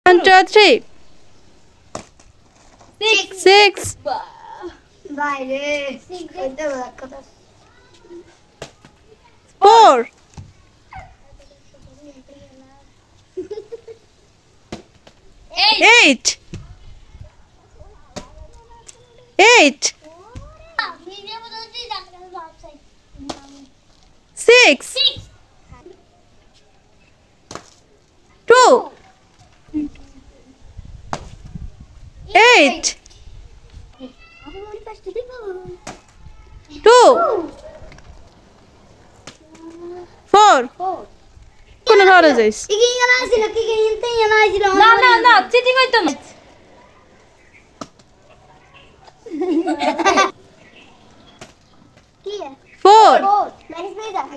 1 2 3 6 বাইরে 4 8 8 6 2 8 2 4 কোন ধরে যাইস না চিটিং হইতো না কি है 4 मैंने नहीं देखा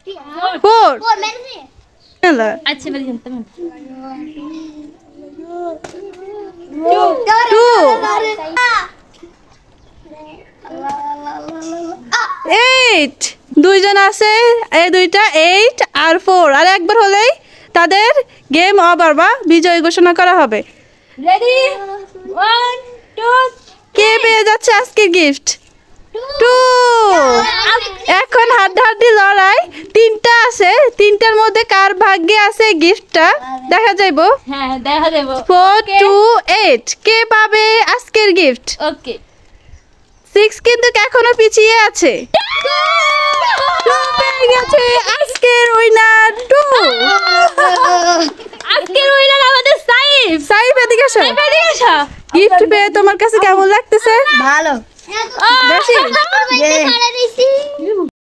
ठीक है 4 और मैंने नहीं হ্যালো আচ্ছা বলি জানতে আমি 8 দুইজন আছে এই দুইটা 8 আর 4 আর একবার হলেই তাদের গেম ওভার বা বিজয় ঘোষণা করা হবে রেডি 1 2 কে পেয়ে যাচ্ছে আজকের গিফট 2 এখন হাড্ডাহাড্ডি লড়াই তিনটা আছে তিনটার মধ্যে কার ভাগ্যে আছে গিফটটা দেখা যাইবো হ্যাঁ দেখা দেব 4 2 8 কে পাবে আজকের গিফট ওকে 6 কিন্তু এখনো পিছিয়ে আছে 2 পেয়ে গেছে আজকের উইনার 2 আজকের উইনার আমাদের সাইফ সাইফ এদিকে আসো এদিকে গিফট পেয়ে তোমার কাছে কেমন লাগতেছে ভালো বেশি ये